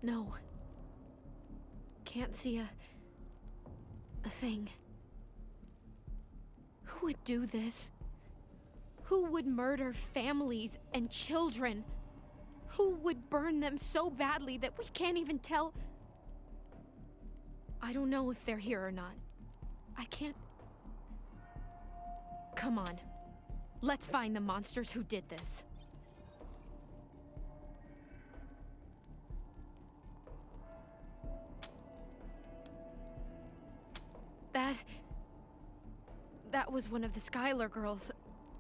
No. Can't see a thing. Who would do this? Who would murder families and children? Who would burn them so badly that we can't even tell? I don't know if they're here or not. I can't... Come on. Let's find the monsters who did this. That was one of the Skylar girls,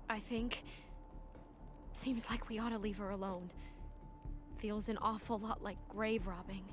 I think. Seems like we ought to leave her alone. Feels an awful lot like grave robbing.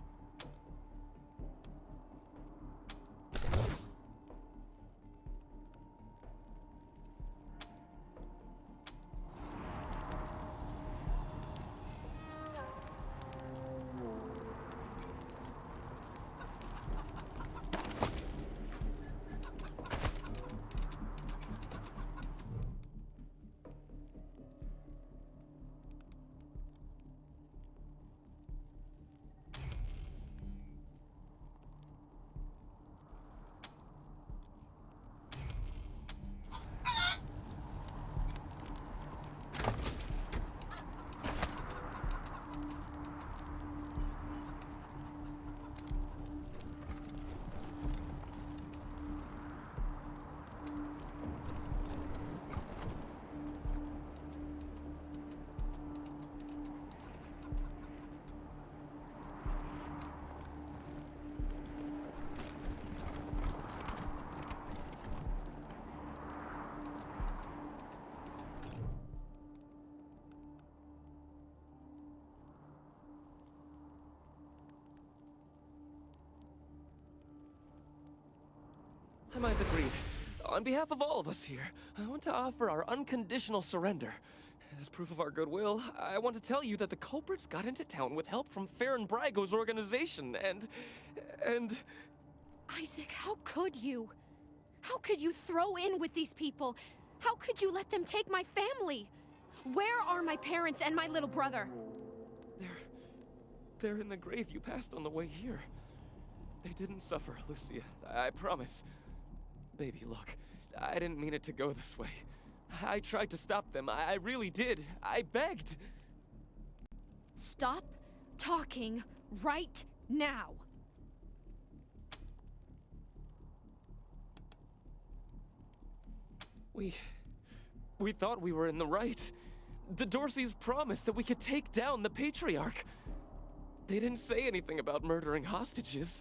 I'm Isaac Reed. On behalf of all of us here, I want to offer our unconditional surrender. As proof of our goodwill, I want to tell you that the culprits got into town with help from Farron Brygo's organization, and... Isaac, how could you? How could you throw in with these people? How could you let them take my family? Where are my parents and my little brother? They're in the grave you passed on the way here. They didn't suffer, Lucia. I promise. Baby, look, I didn't mean it to go this way. I tried to stop them. I really did. I begged. Stop talking right now. We thought we were in the right. The Dorseys promised that we could take down the Patriarch. They didn't say anything about murdering hostages.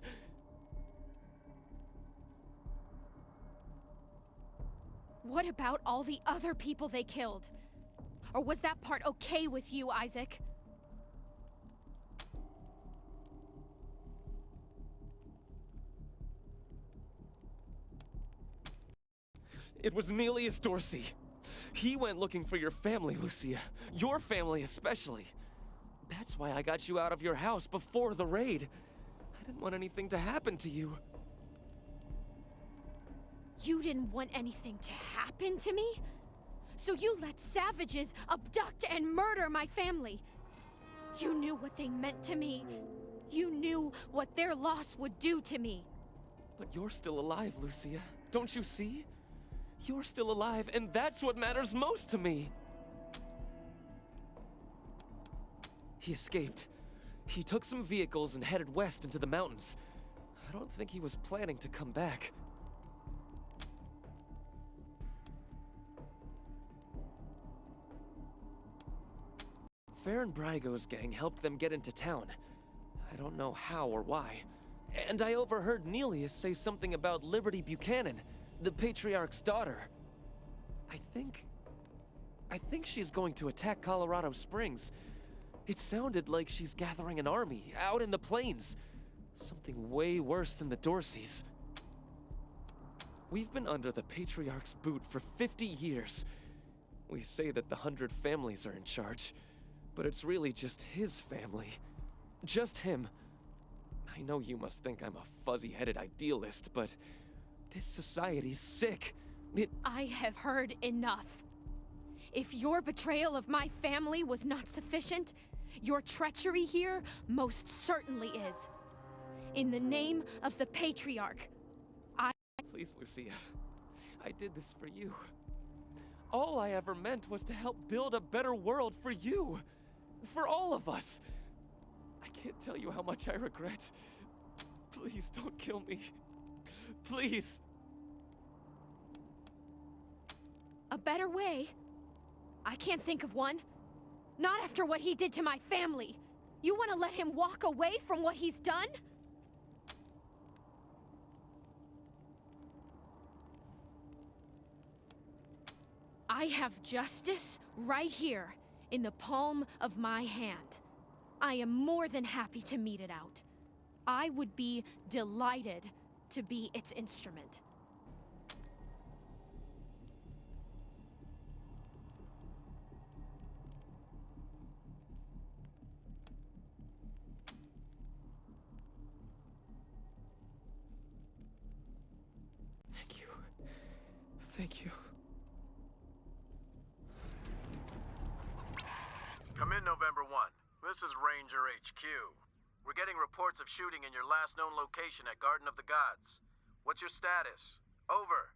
What about all the other people they killed? Or was that part okay with you, Isaac? It was Neelius Dorsey. He went looking for your family, Lucia. Your family especially. That's why I got you out of your house before the raid. I didn't want anything to happen to you. You didn't want anything to happen to me? So you let savages abduct and murder my family. You knew what they meant to me. You knew what their loss would do to me. But you're still alive, Lucia. Don't you see? You're still alive, and that's what matters most to me. He escaped. He took some vehicles and headed west into the mountains. I don't think he was planning to come back. Farron Brygo's gang helped them get into town. I don't know how or why. And I overheard Neelius say something about Liberty Buchanan, the Patriarch's daughter. I think she's going to attack Colorado Springs. It sounded like she's gathering an army out in the plains. Something way worse than the Dorseys. We've been under the Patriarch's boot for 50 years. We say that the 100 families are in charge, but it's really just his family. Just him. I know you must think I'm a fuzzy-headed idealist, but this society's sick. I have heard enough. If your betrayal of my family was not sufficient, Your treachery here most certainly is. In the name of the Patriarch, Please, Lucia. I did this for you. All I ever meant was to help build a better world for you. For all of us. I can't tell you how much I regret. Please don't kill me. Please. A better way? I can't think of one. Not after what he did to my family. You want to let him walk away from what he's done? I have justice right here in the palm of my hand. I am more than happy to mete it out. I would be delighted to be its instrument. Thank you. Thank you. Come in, November 1. This is Ranger HQ. We're getting reports of shooting in your last known location at Garden of the Gods. What's your status? Over.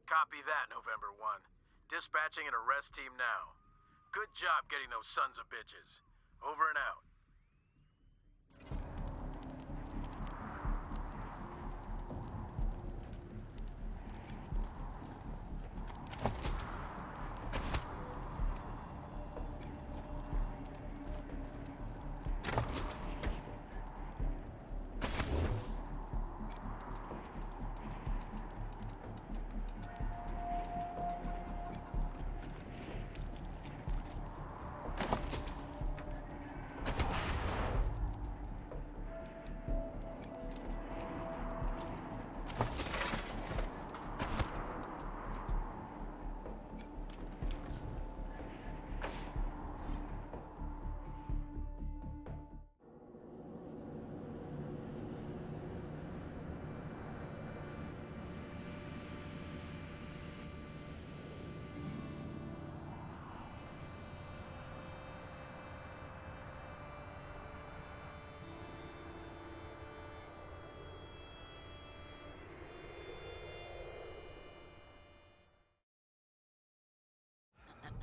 Copy that, November 1. Dispatching an arrest team now. Good job getting those sons of bitches. Over and out.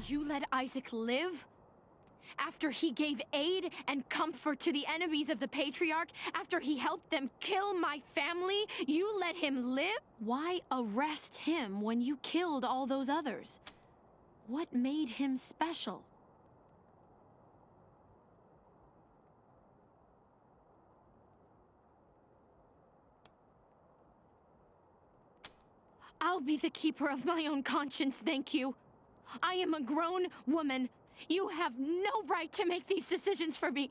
You let Isaac live? After he gave aid and comfort to the enemies of the Patriarch? After he helped them kill my family? You let him live? Why arrest him when you killed all those others? What made him special? I'll be the keeper of my own conscience, thank you. I am a grown woman. You have no right to make these decisions for me.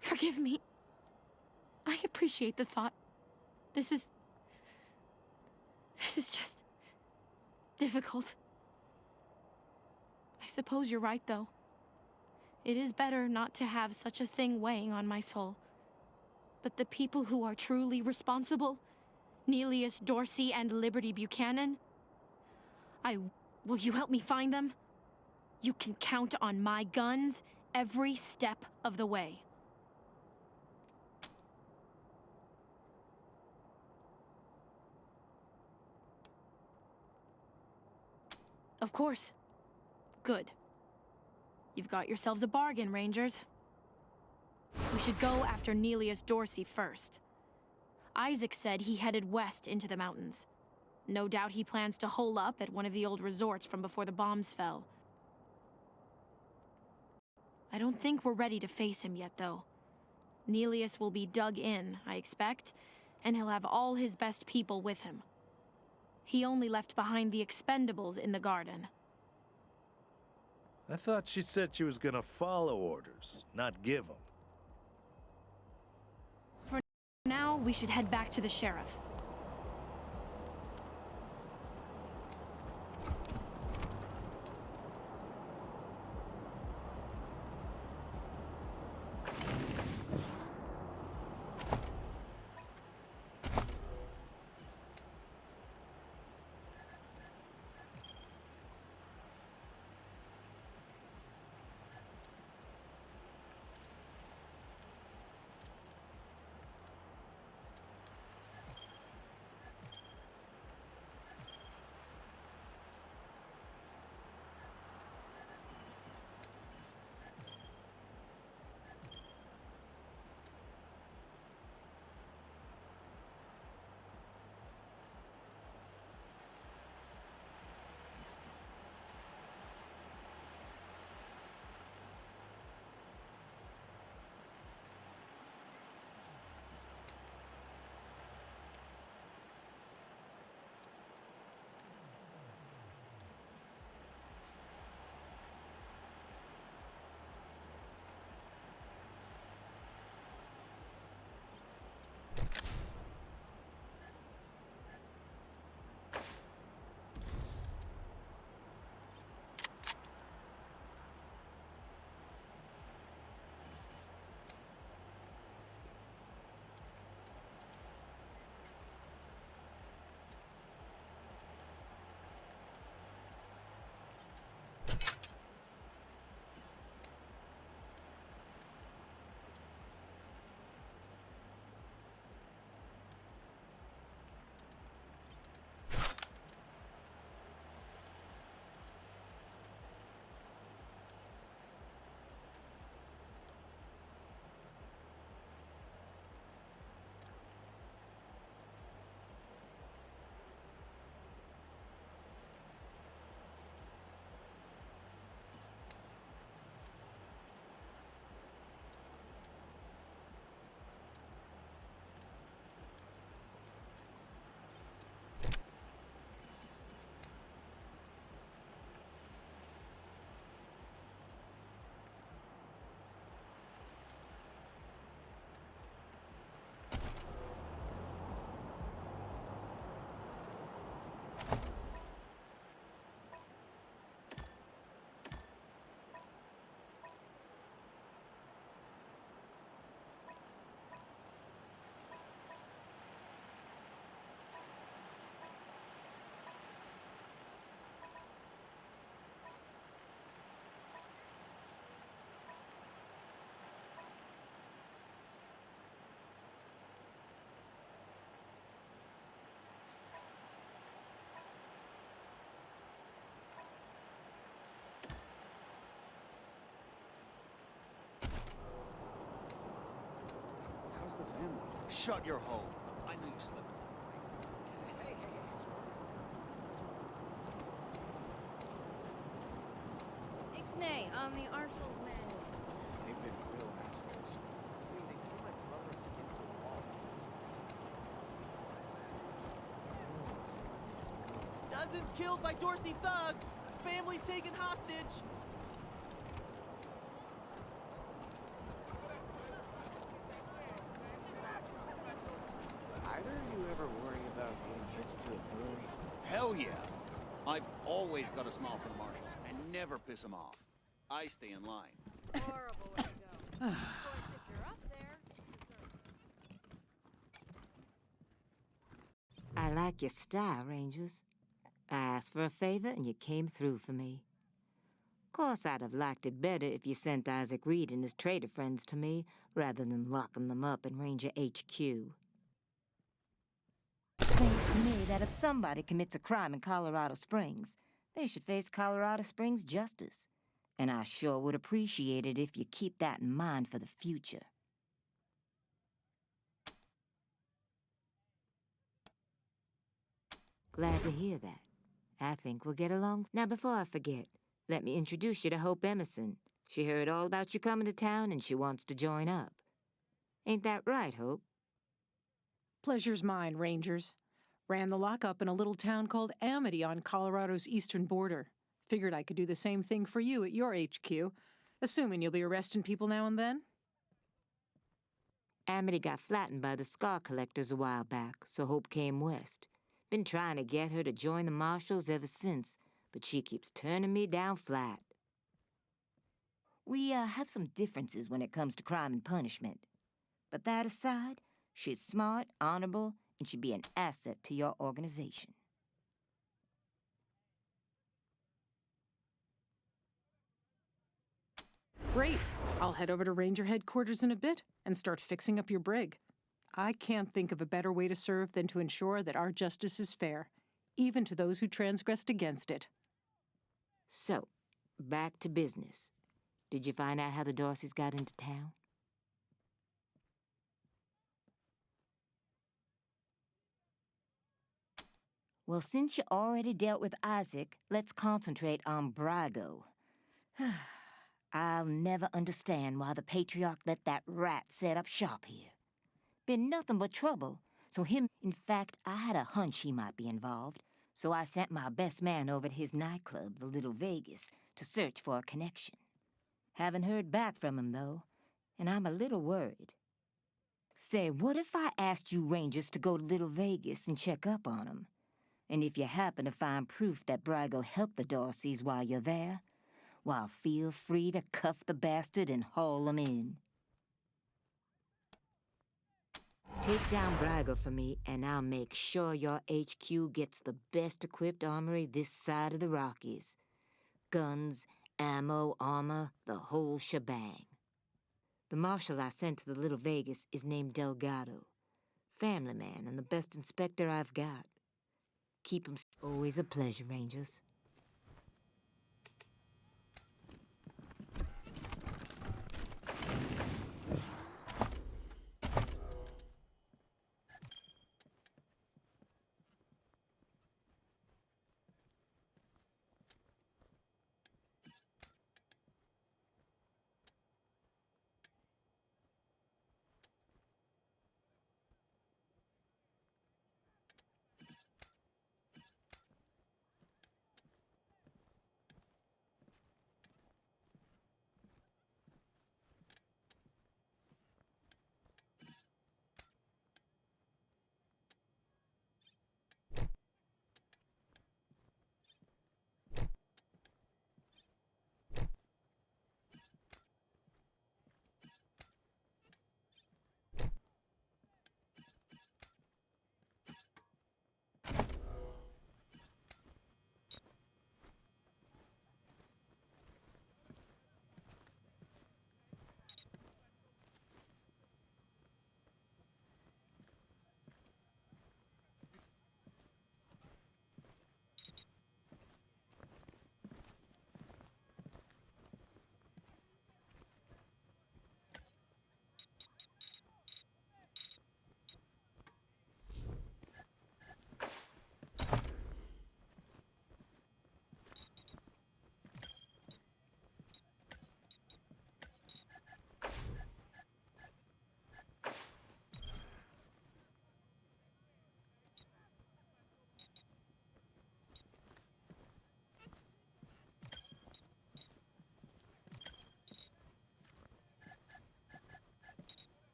Forgive me. I appreciate the thought. This is just difficult. I suppose you're right, though. It is better not to have such a thing weighing on my soul. But the people who are truly responsible, Neelius Dorsey and Liberty Buchanan, will you help me find them? You can count on my guns every step of the way. Of course. Good. You've got yourselves a bargain, Rangers. We should go after Neelius Dorsey first. Isaac said he headed west into the mountains. No doubt he plans to hole up at one of the old resorts from before the bombs fell. I don't think we're ready to face him yet, though. Neelius will be dug in, I expect, and he'll have all his best people with him. He only left behind the expendables in the garden. I thought she said she was gonna follow orders, not give them. For now, we should head back to the sheriff. Shut your hole. I knew you slept. Hey, slow down. Ixnay on the Arshal's manual. They've been real assholes. I mean, they threw my brother against the wall. Dozens killed by Dorsey thugs! Families taken hostage! Either of you ever worry about getting hitched to a pillar? Hell yeah. I've always got a smile for the marshals and never piss them off. I stay in line. Horrible way to go. Of course, if you're up there, I like your style, Rangers. I asked for a favor and you came through for me. Course, I'd have liked it better if you sent Isaac Reed and his traitor friends to me, rather than locking them up in Ranger HQ. Seems to me that if somebody commits a crime in Colorado Springs, they should face Colorado Springs justice. And I sure would appreciate it if you keep that in mind for the future. Glad to hear that. I think we'll get along. Now, before I forget, let me introduce you to Hope Emerson. She heard all about you coming to town and she wants to join up. Ain't that right, Hope? Pleasure's mine, Rangers. Ran the lockup in a little town called Amity on Colorado's eastern border. Figured I could do the same thing for you at your HQ, assuming you'll be arresting people now and then. Amity got flattened by the scar collectors a while back, so Hope came west. Been trying to get her to join the marshals ever since, but she keeps turning me down flat. We have some differences when it comes to crime and punishment. But that aside, she's smart, honorable, and should be an asset to your organization. Great. I'll head over to Ranger headquarters in a bit and start fixing up your brig. I can't think of a better way to serve than to ensure that our justice is fair, even to those who transgressed against it. So, back to business. Did you find out how the Dorseys got into town? Well, since you already dealt with Isaac, let's concentrate on Brago. I'll never understand why the Patriarch let that rat set up shop here. Been nothing but trouble, so in fact, I had a hunch he might be involved, so I sent my best man over to his nightclub, the Little Vegas, to search for a connection. Haven't heard back from him, though, and I'm a little worried. Say, what if I asked you Rangers to go to Little Vegas and check up on him? And if you happen to find proof that Brago helped the Dorseys while you're there, well, feel free to cuff the bastard and haul him in. Take down Brago for me, and I'll make sure your HQ gets the best-equipped armory this side of the Rockies. Guns, ammo, armor, the whole shebang. The marshal I sent to the Little Vegas is named Delgado. Family man and the best inspector I've got. Keep him. Always a pleasure, Rangers.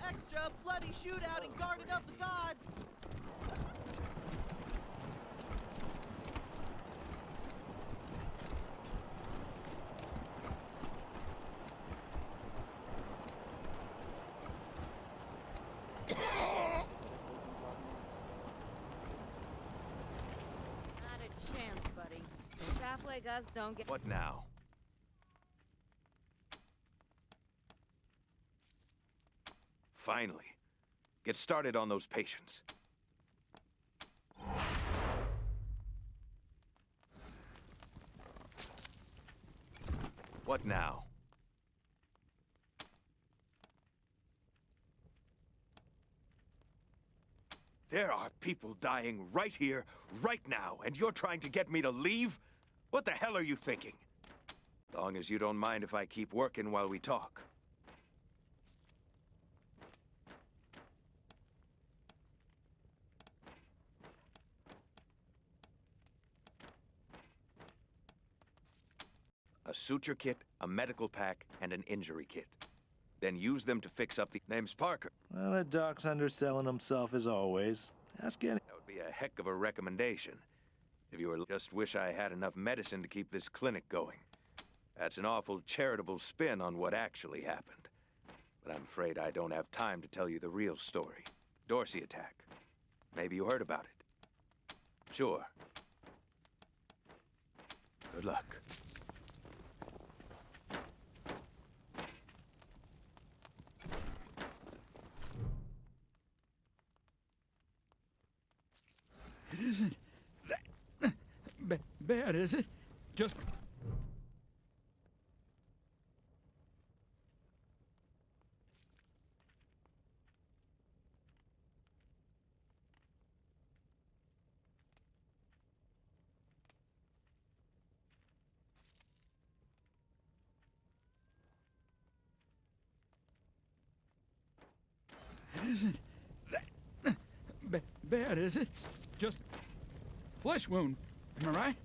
extra bloody shootout in Garden of the Gods! Not a chance, buddy. Halfway gods don't get. What now? Finally. Get started on those patients. What now? There are people dying right here, right now, and you're trying to get me to leave? What the hell are you thinking? Long as you don't mind if I keep working while we talk. A suture kit, a medical pack, and an injury kit. Then use them to fix up the... Name's Parker. Well, that doc's underselling himself as always. Ask any... That would be a heck of a recommendation. If you were... Just wish I had enough medicine to keep this clinic going. That's an awful charitable spin on what actually happened. But I'm afraid I don't have time to tell you the real story. Dorsey attack. Maybe you heard about it. Sure. Good luck. It isn't that bad, is it? Just... It isn't that bad, is it? Just flesh wound, am I right?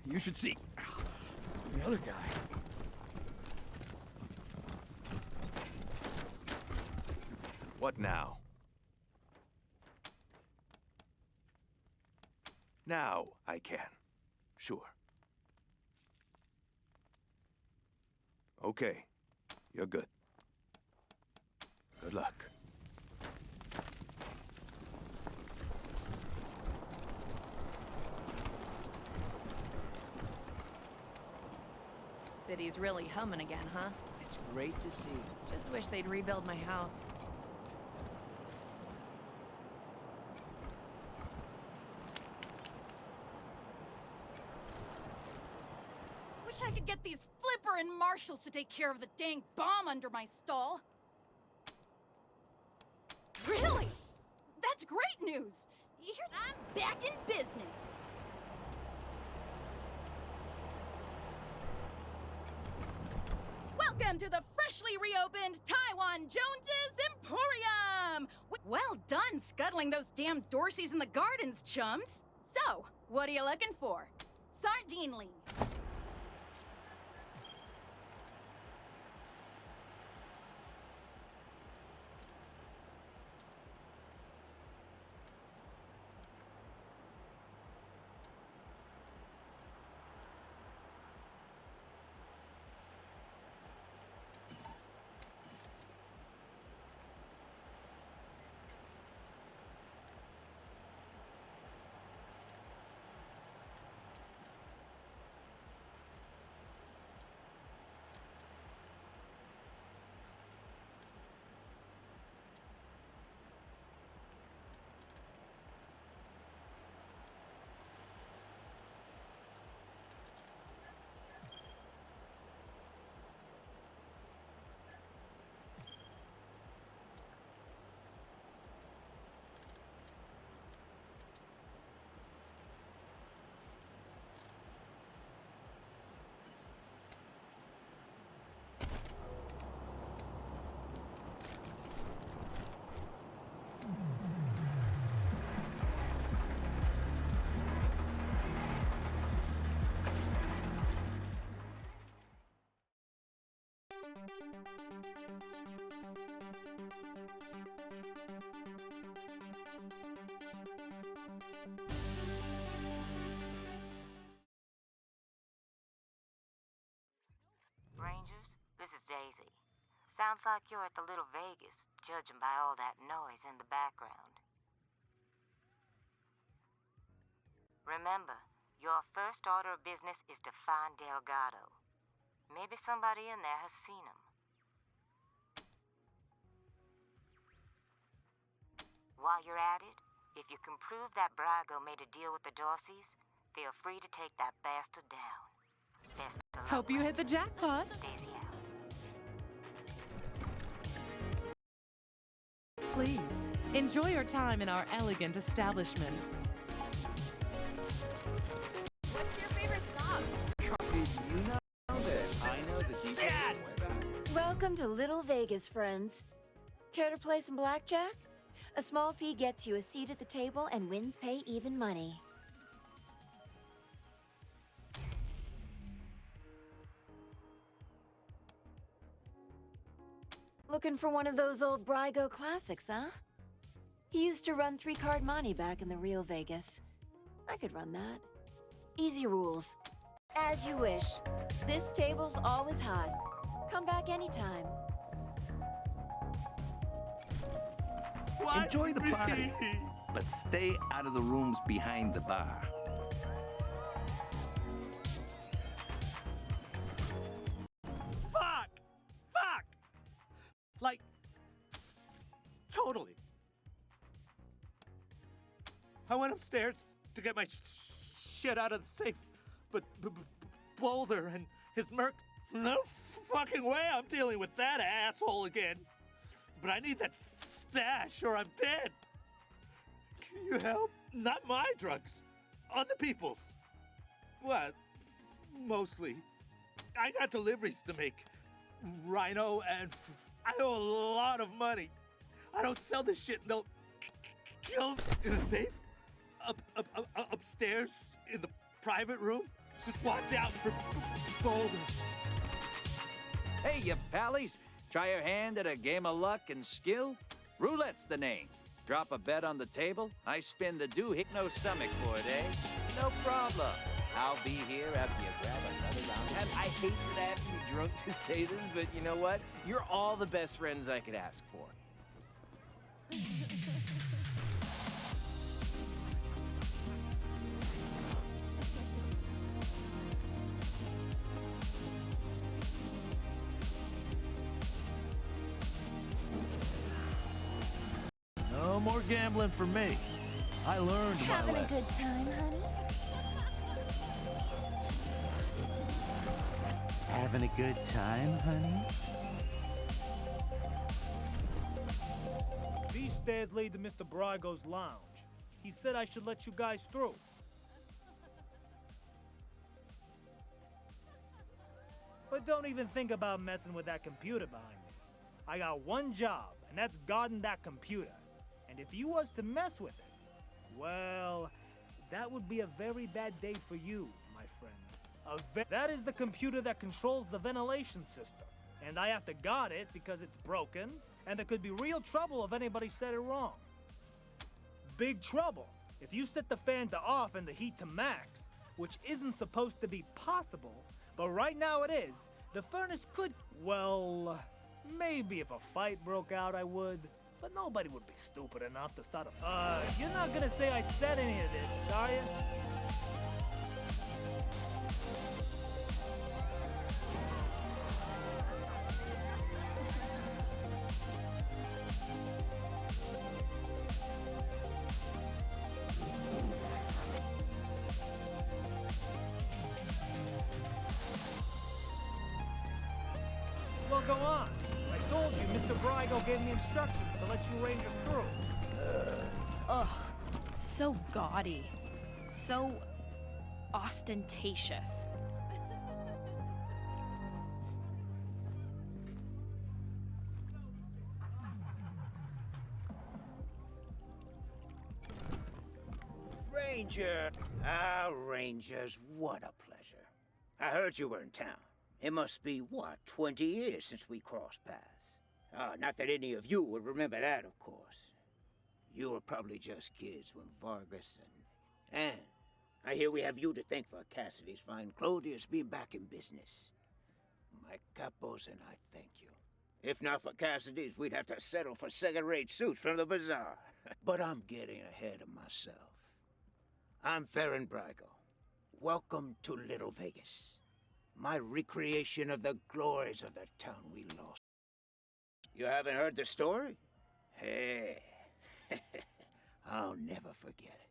You should see the other guy. What now? Now I can. Sure. Okay. You're good. Good luck. City's really humming again, huh? It's great to see. Just wish they'd rebuild my house. Wish I could get these Flipper and Marshals to take care of the dang bomb under my stall. Really? That's great news! I'm back in business! Welcome to the freshly reopened Taiwan Jones's Emporium! Well done scuttling those damn Dorseys in the gardens, chums! So, what are you looking for? Sardine leaf. Rangers. This is Daisy. Sounds like you're at the Little Vegas, judging by all that noise in the background. Remember, your first order of business is to find Delgado. Maybe somebody in there has seen him. While you're at it, if you can prove that Brago made a deal with the Dorseys, feel free to take that bastard down. Best of luck, Hope you hit the Rangers. jackpot. Daisy out. Please, enjoy your time in our elegant establishment. What's your favorite song? Did you know that I know the details way back? Welcome to Little Vegas, friends. Care to play some blackjack? A small fee gets you a seat at the table and wins pay even money. Looking for one of those old Brygo classics, huh? He used to run 3-card monte back in the real Vegas. I could run that. Easy rules. As you wish. This table's always hot. Come back anytime. Enjoy the party, but stay out of the rooms behind the bar. Fuck! Fuck! Like, totally. I went upstairs to get my shit out of the safe, but Boulder and his mercs, no fucking way I'm dealing with that asshole again. But I need that stash or I'm dead. Can you help? Not my drugs. Other people's. Well, mostly. I got deliveries to make. Rhino and I owe a lot of money. I don't sell this shit and they'll kill me in a safe? Upstairs in the private room? Just watch out for Boulder. Hey, you pallies. Try your hand at a game of luck and skill? Roulette's the name. Drop a bet on the table, I spin the no stomach for it, eh? No problem. I'll be here after you grab another round. And I hate that I have to be drunk to say this, but you know what? You're all the best friends I could ask for. No more gambling for me. I learned my Having a lesson. good time, honey? Having a good time, honey? These stairs lead to Mr. Brygo's lounge. He said I should let you guys through. But don't even think about messing with that computer behind me. I got one job, and that's guarding that computer. And if you was to mess with it, well, that would be a very bad day for you, my friend. That is the computer that controls the ventilation system. And I have to guard it because it's broken, and there could be real trouble if anybody said it wrong. Big trouble. If you set the fan to off and the heat to max, which isn't supposed to be possible, but right now it is, the furnace could, well, maybe if a fight broke out I would, but nobody would be stupid enough to start a... you're not gonna say I said any of this, are you? Well, go on. I told you, Mr. Brygo gave me instructions to let you rangers through. Ugh. So gaudy. So ostentatious. Ranger! Ah, Rangers, what a pleasure. I heard you were in town. It must be, what, 20 years since we crossed paths. Not that any of you would remember that, of course. You were probably just kids when Vargas and I hear we have you to thank for Cassidy's fine Claudius being back in business. My capos and I thank you. If not for Cassidy's, we'd have to settle for second-rate suits from the bazaar. But I'm getting ahead of myself. I'm Farron Brago. Welcome to Little Vegas. My recreation of the glories of the town we lost. You haven't heard the story? Hey, I'll never forget it.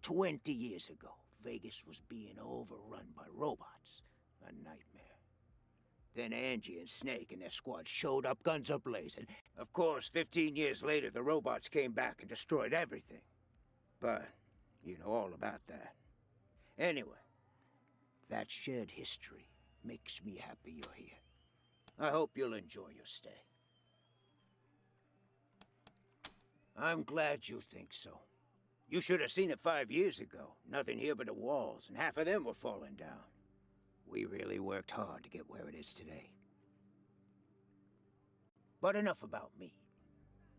20 years ago, Vegas was being overrun by robots. A nightmare. Then Angie and Snake and their squad showed up, guns a-blazing. Of course, 15 years later, the robots came back and destroyed everything. But you know all about that. Anyway, that shared history makes me happy you're here. I hope you'll enjoy your stay. I'm glad you think so. You should have seen it 5 years ago. Nothing here but the walls, and half of them were falling down. We really worked hard to get where it is today. But enough about me.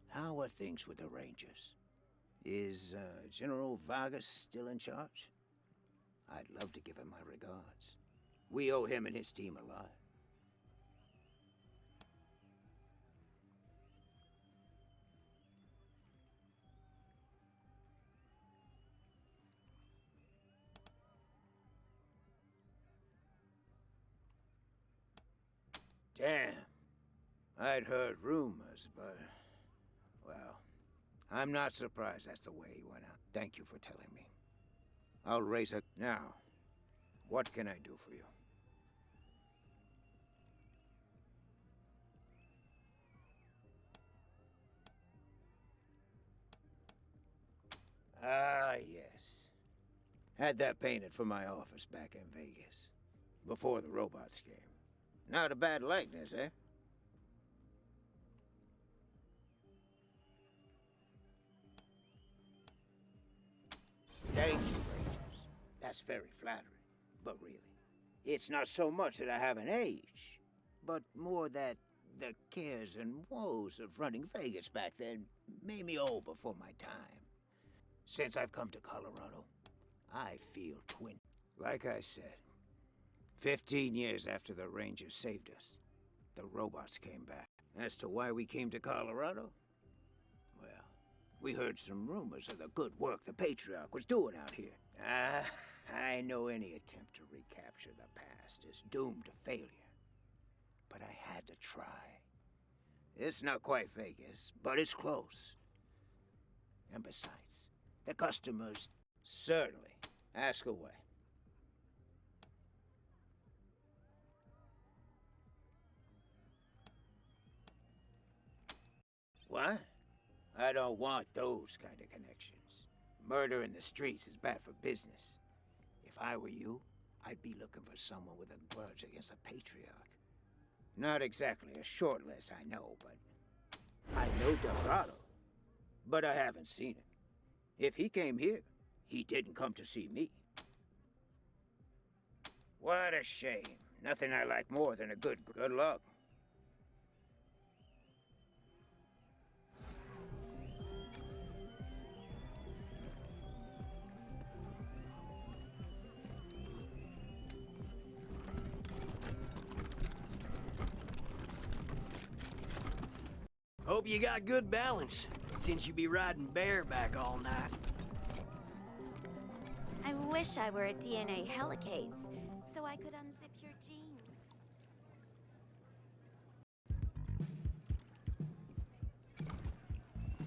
How are things with the Rangers? Is General Vargas still in charge? I'd love to give him my regards. We owe him and his team a lot. Damn. I'd heard rumors, but... well, I'm not surprised that's the way he went out. Thank you for telling me. I'll raise a... Now, what can I do for you? Ah, yes. Had that painted for my office back in Vegas. Before the robots came. Not a bad likeness, eh? Thank you, Rangers. That's very flattering. But really, it's not so much that I haven't aged, but more that the cares and woes of running Vegas back then made me old before my time. Since I've come to Colorado, I feel twin. Like I said, 15 years after the Rangers saved us, the robots came back. As to why we came to Colorado? Well, we heard some rumors of the good work the Patriarch was doing out here. I know any attempt to recapture the past is doomed to failure. But I had to try. It's not quite Vegas, but it's close. And besides, the customers... Certainly. Ask away. What? I don't want those kind of connections. Murder in the streets is bad for business. If I were you, I'd be looking for someone with a grudge against a Patriarch. Not exactly a short list, I know, but... I know Delgado, but I haven't seen him. If he came here, he didn't come to see me. What a shame. Nothing I like more than a good luck. Hope you got good balance, since you be riding bareback all night. I wish I were a DNA helicase, so I could unzip your jeans.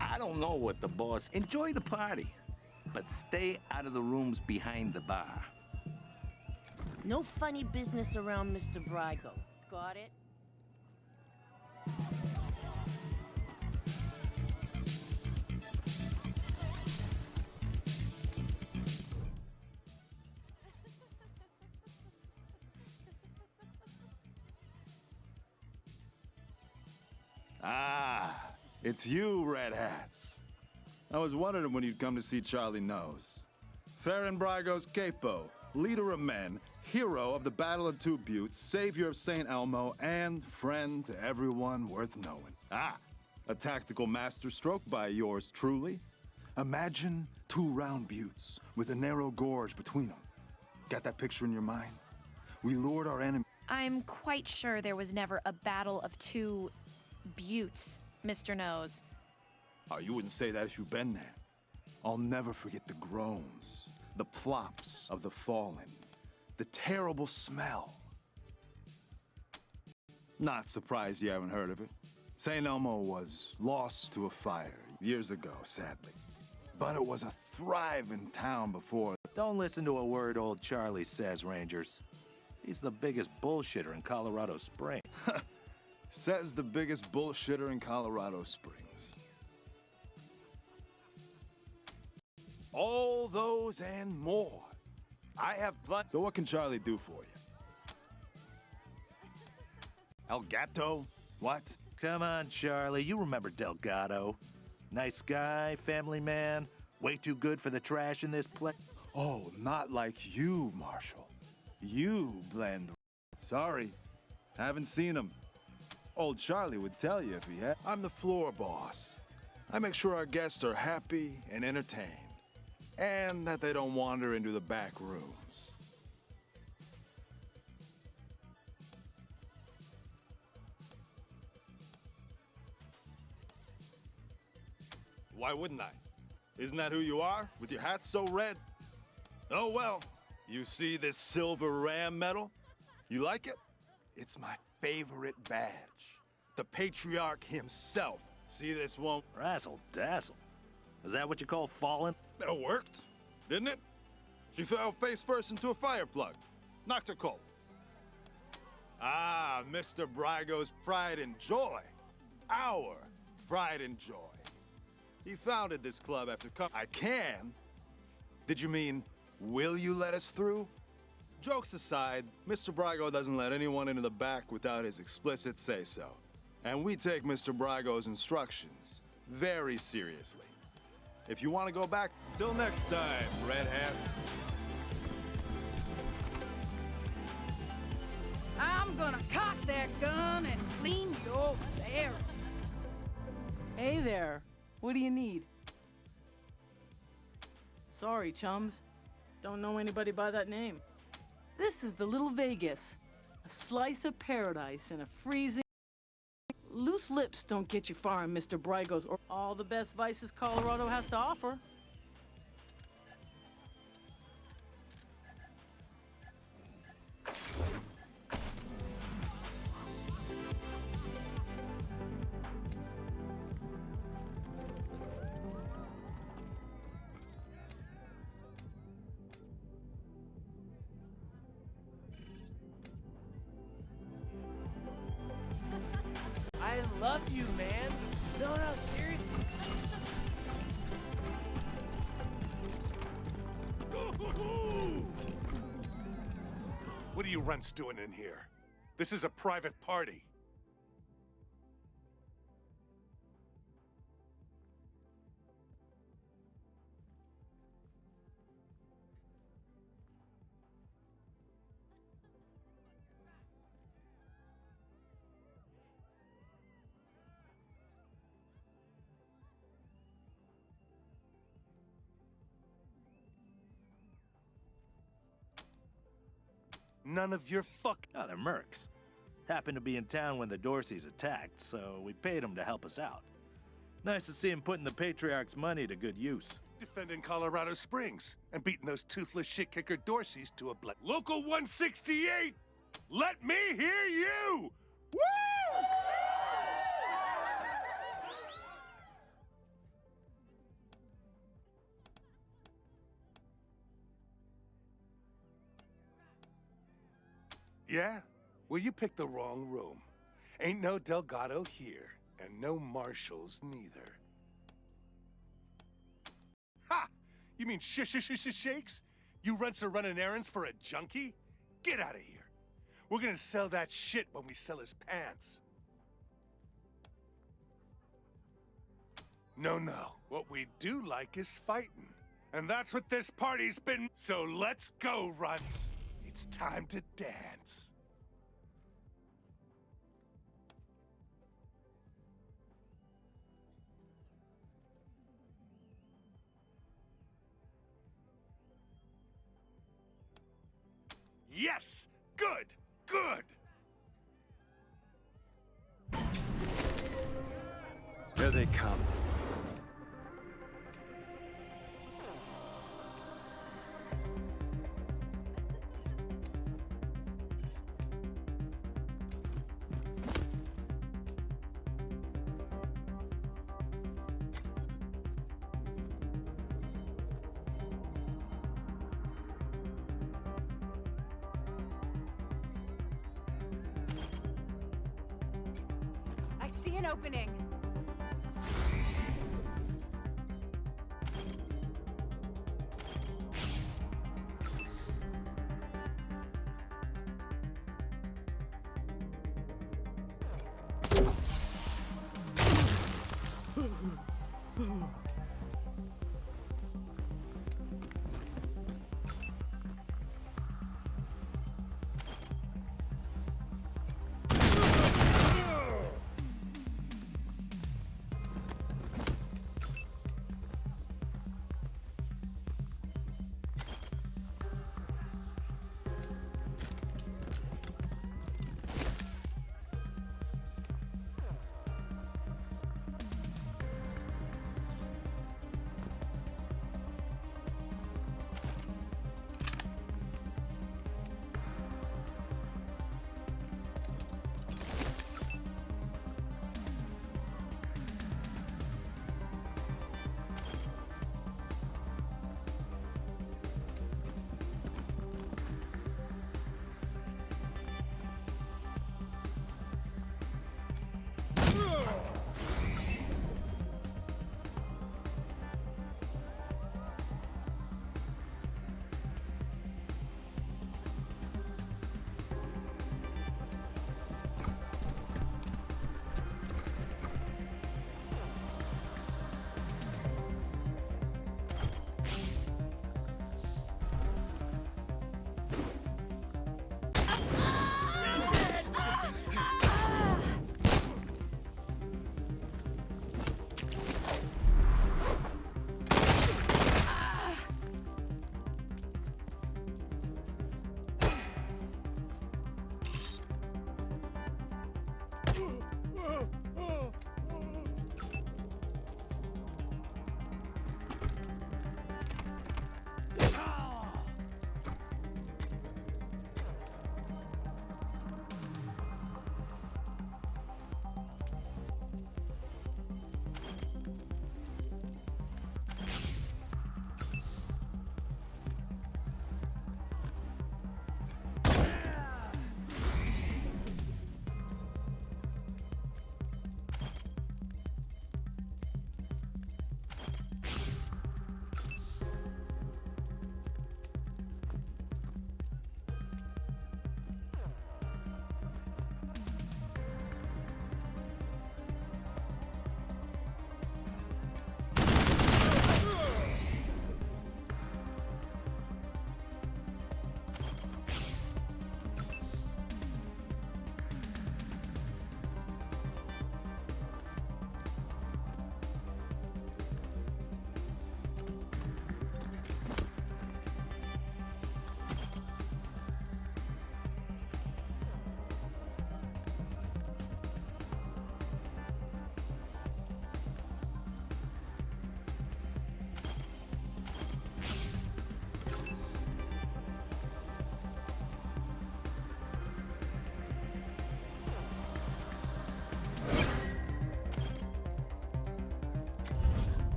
I don't know what the boss... Enjoy the party, but stay out of the rooms behind the bar. No funny business around Mr. Brago. Got it? Ah, it's you, Red Hats. I was wondering when you'd come to see Charlie Nose. Farron Brago's capo, leader of men, hero of the Battle of Two Buttes, savior of St. Elmo, and friend to everyone worth knowing. Ah, a tactical masterstroke by yours truly. Imagine 2 round buttes with a narrow gorge between them. Got that picture in your mind? We lured our enemy. I'm quite sure there was never a battle of two buttes, Mr. Nose. Oh, you wouldn't say that if you'd been there. I'll never forget the groans, the plops of the fallen, the terrible smell. Not surprised you haven't heard of it. St. Elmo was lost to a fire years ago, sadly. But it was a thriving town before. Don't listen to a word old Charlie says, Rangers. He's the biggest bullshitter in Colorado Springs. Says the biggest bullshitter in Colorado Springs. All those and more. I have plenty. So what can Charlie do for you? El Gato? What? Come on, Charlie. You remember Delgado. Nice guy, family man, way too good for the trash in this place. Oh, not like you, Marshall. You blend. Sorry, haven't seen him. Old Charlie would tell you if he had. I'm the floor boss. I make sure our guests are happy and entertained, and that they don't wander into the back rooms. Why wouldn't I? Isn't that who you are, with your hat so red? Oh well, you see this silver ram medal? You like it? It's my favorite badge. The Patriarch himself. See this one? Razzle dazzle. Is that what you call falling? That worked, didn't it? She fell face first into a fire plug. Knocked her cold. Ah, Mr. Brygo's pride and joy. Our pride and joy. He founded this club after I can. Did you mean, will you let us through? Jokes aside, Mr. Brygo doesn't let anyone into the back without his explicit say-so. And we take Mr. Brygo's instructions very seriously. If you want to go back, till next time, Red Hats. I'm gonna cock that gun and clean your barrel. Hey there. What do you need? Sorry, chums. Don't know anybody by that name. This is the Little Vegas. A slice of paradise in a freezing... Loose lips don't get you far in Mr. Brygo's or all the best vices Colorado has to offer. I love you, man. No, seriously. What are you runts doing in here? This is a private party. None of your Oh, they're mercs. Happened to be in town when the Dorseys attacked, so we paid them to help us out. Nice to see him putting the Patriarch's money to good use. defending Colorado Springs and beating those toothless shit-kicker Dorseys to a blood. Local 168! Let me hear you! Woo! Yeah? Well, you picked the wrong room. Ain't no Delgado here, and no Marshals neither. Ha! You mean shakes? You runts are running errands for a junkie? Get out of here. We're gonna sell that shit when we sell his pants. No. What we do like is fighting. And that's what this party's been. So let's go, runts. It's time to dance. Yes! Good! Here they come. I see an opening.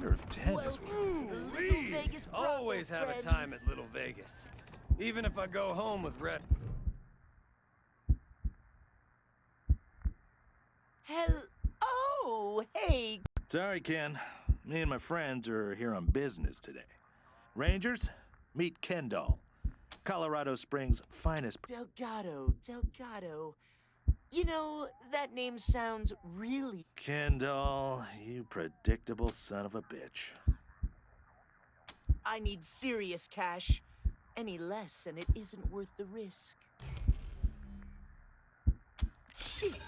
wonder if 10 is what Little Vegas brothel Always have friends. a time at Little Vegas. Even if I go home with Red. Hell. Oh, hey. Sorry, Ken. Me and my friends are here on business today. Rangers, meet Kendall, Colorado Springs' finest. Delgado. You know, that name sounds really. Kendall, you predictable son of a bitch. I need serious cash. Any less, and it isn't worth the risk. Shit!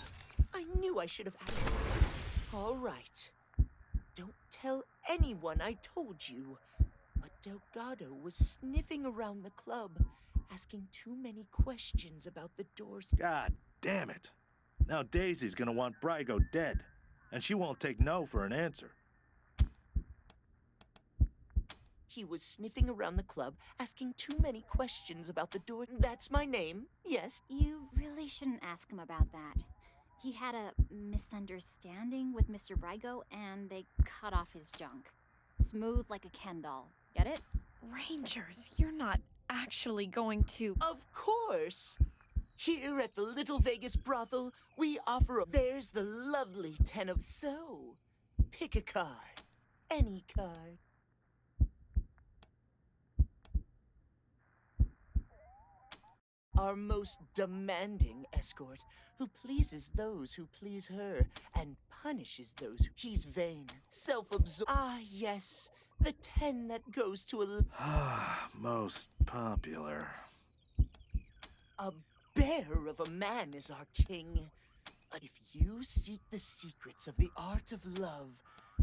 I knew I should have asked. All right. Don't tell anyone I told you. But Delgado was sniffing around the club, asking too many questions about the doors. God damn it. Now Daisy's gonna want Brygo dead, and she won't take no for an answer. He was sniffing around the club, asking too many questions about the door. That's my name, yes. You really shouldn't ask him about that. He had a misunderstanding with Mr. Brygo, and they cut off his junk. Smooth like a Ken doll. Get it? Rangers, you're not actually going to... Of course! Here at the Little Vegas brothel, we offer a... There's the lovely 10 of... So, pick a card. Any card. Our most demanding escort, who pleases those who please her and punishes those who... He's vain, self-absorbed. Ah, yes, the 10 that goes to a... Most popular. A bear of a man is our king. If you seek the secrets of the art of love,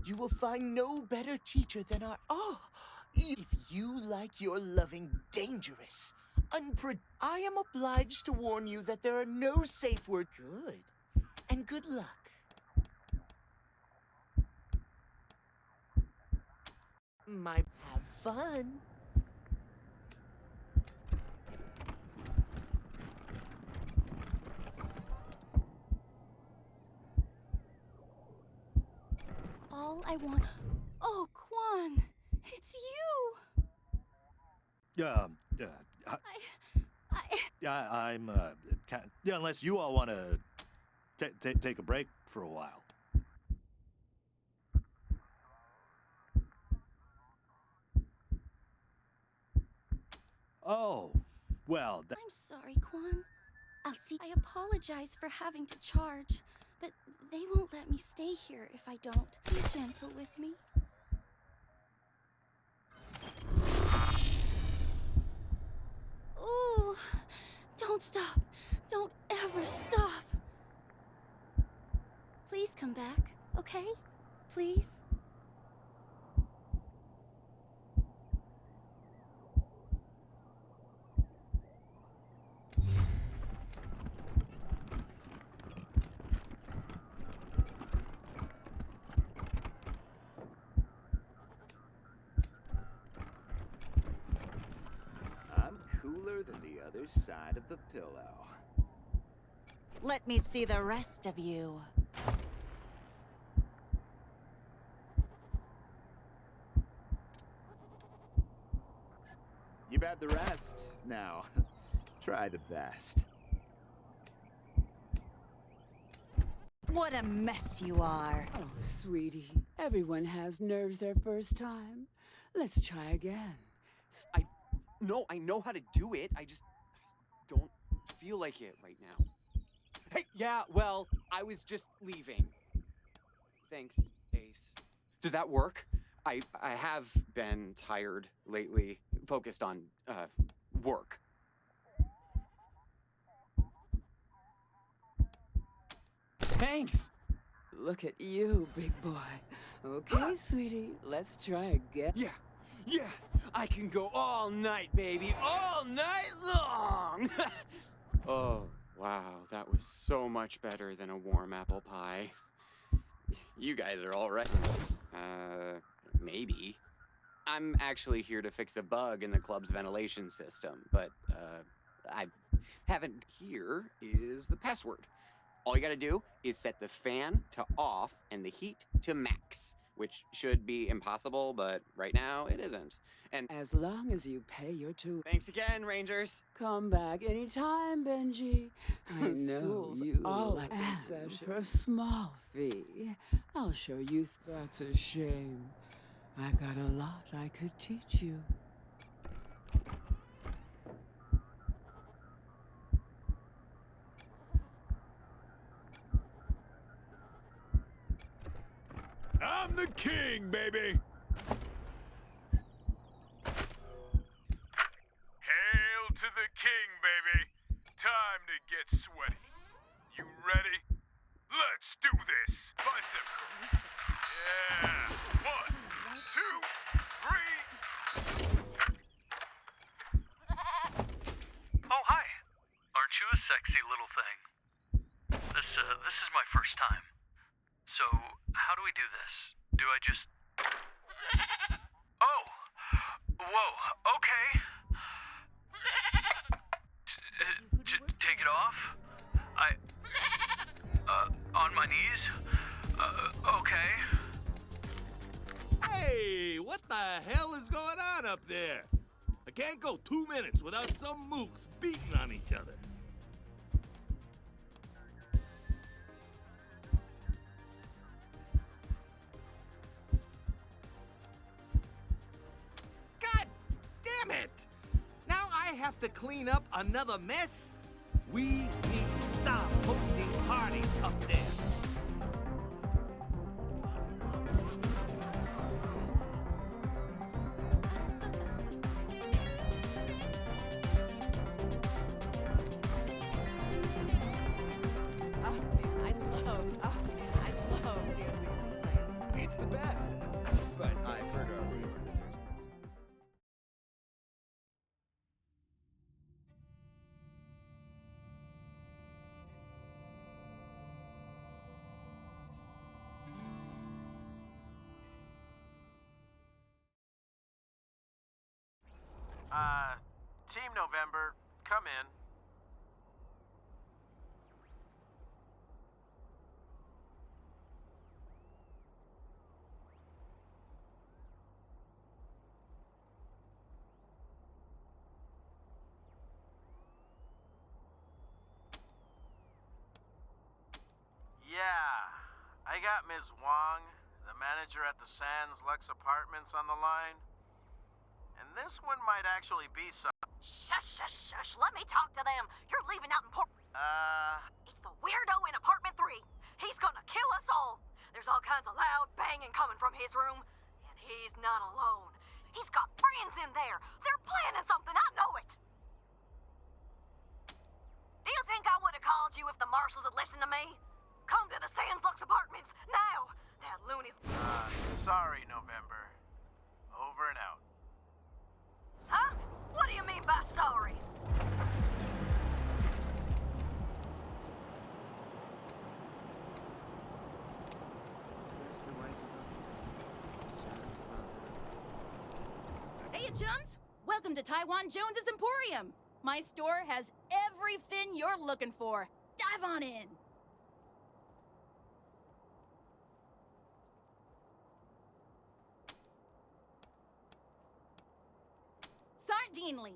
you will find no better teacher than our... Oh, if you like your loving dangerous, I am obliged to warn you that there are no safe words. Good. And good luck. Have fun. All I want... Oh, Quan! It's you! I'm, yeah, unless you all want to take a break for a while. Oh, well, I'm sorry, Quan. I apologize for having to charge, but they won't let me stay here if I don't. Be gentle with me. Ooh, don't stop. Don't ever stop. Please come back, okay? Please? I'm cooler than the other side of the pillow. Let me see the rest of you. You've had the rest. Now, try the best. What a mess you are. Oh, sweetie, everyone has nerves their first time. Let's try again. No, I know how to do it. I just don't feel like it right now. Hey, yeah, well, I was just leaving. Thanks, Ace. Does that work? I have been tired lately, focused on, work. Thanks! Look at you, big boy. Okay, sweetie, let's try again. Yeah, I can go all night, baby, all night long! Oh, wow, that was so much better than a warm apple pie. You guys are all right. Maybe. I'm actually here to fix a bug in the club's ventilation system, but, I haven't. Here is the password. All you gotta do is set the fan to off and the heat to max. which should be impossible, but right now it isn't. And As long as you pay your tuition. thanks again, Rangers. Come back anytime, Benji. I know School's you always in and session. for a small fee, I'll show you. That's a shame. I've got a lot I could teach you. I'm the king, baby! Hail to the king, baby! Time to get sweaty. You ready? Let's do this! Bicep curls. Yeah! 1, 2, 3. Oh, hi. Aren't you a sexy little thing? This is my first time. So, how do we do this? Do I just... Oh! Whoa, okay. Take it off? On my knees? Okay. Hey, what the hell is going on up there? I can't go 2 minutes without some mooks beating on each other. God damn it! Now I have to clean up another mess? We need to stop hosting parties up there. I love dancing in this place. It's the best. But I've heard a rumor that there's no secrets. Team November, come in. Yeah, I got Ms. Wong, the manager at the Sands Lux Apartments, on the line. And this one might actually be some... Shush, shush, shush. Let me talk to them. You're leaving out important. It's the weirdo in apartment 3. He's gonna kill us all. There's all kinds of loud banging coming from his room. And he's not alone. He's got friends in there. They're planning something. I know it. Do you think I would have called you if the marshals had listened to me? Come to the Sands Lux Apartments now. That loony's... sorry, November. Over and out. Huh? What do you mean by sorry? Hey, chums! Welcome to Taiwan Jones's Emporium. My store has every fin you're looking for. Dive on in. Sardinely.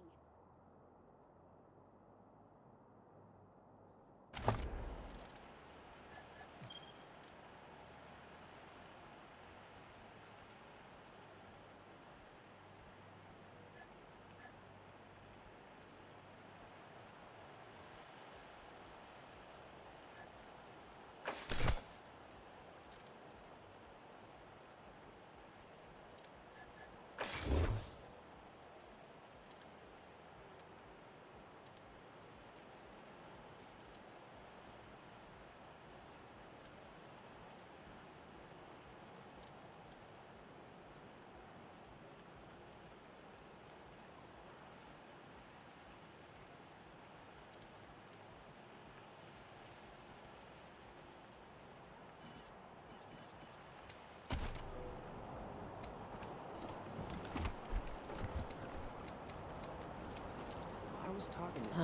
I was talking to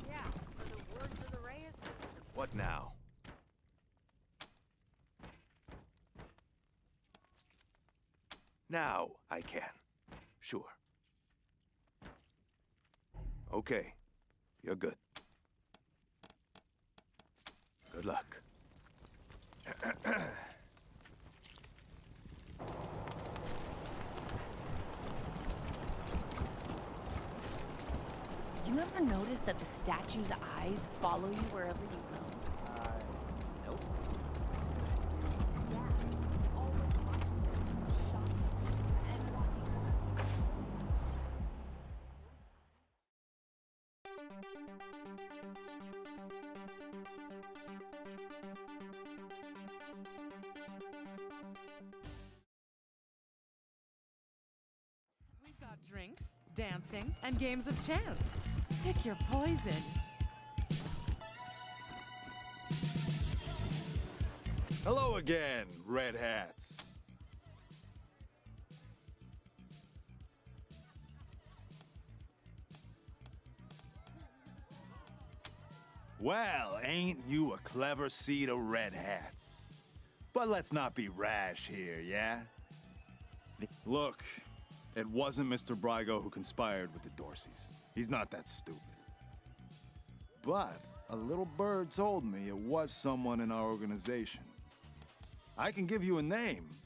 Yeah, for the words of the Reyes. What now? Now I can. Sure. Okay, you're good. Good luck. You ever notice that the statue's eyes follow you wherever you go? Nope. We've got drinks, dancing, and games of chance. Pick your poison. Hello again, Red Hats. Well, ain't you a clever seed of Red Hats? But let's not be rash here, yeah? Look, it wasn't Mr. Brygo who conspired with the Dorseys. He's not that stupid. But a little bird told me it was someone in our organization. I can give you a name.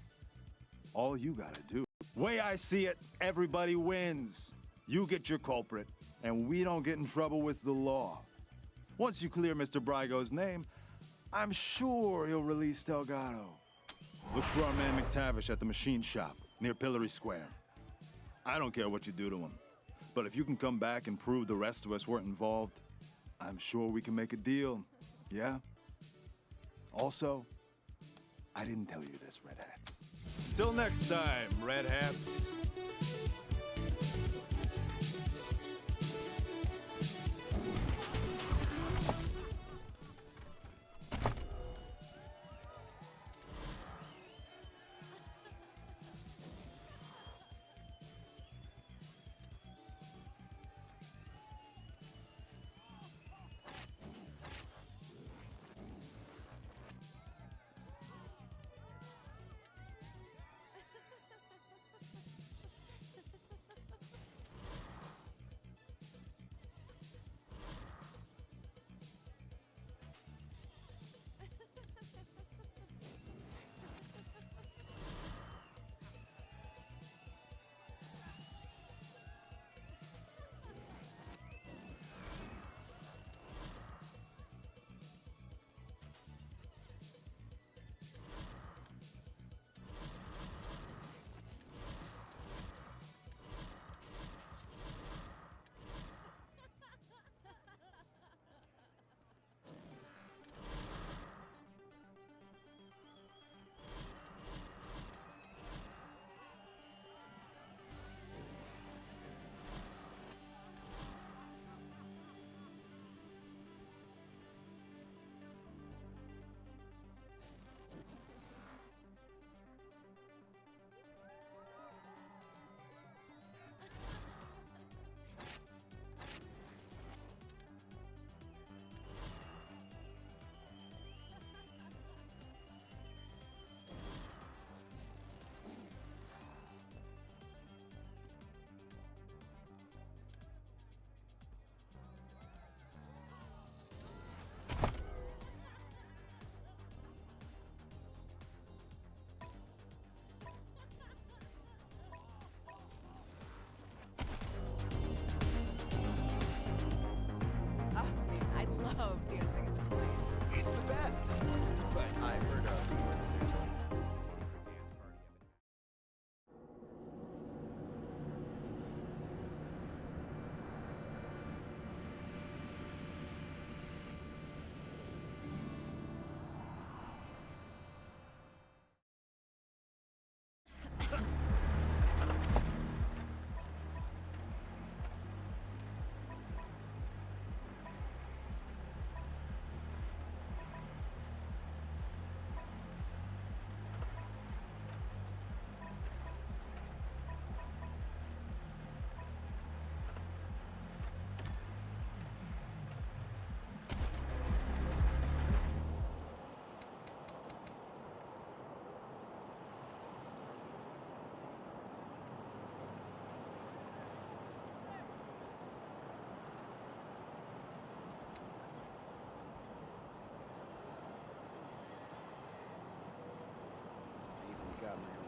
All you gotta do. Way I see it, everybody wins. You get your culprit, and we don't get in trouble with the law. Once you clear Mr. Brygo's name, I'm sure he'll release Delgado. Look for our man McTavish at the machine shop, near Pillory Square. I don't care what you do to him, but if you can come back and prove the rest of us weren't involved, I'm sure we can make a deal, yeah? Also, I didn't tell you this, Red Hats. Till next time, Red Hats. I love dancing in this place. It's the best. But I've heard of there's an exclusive secret dance party of it. got my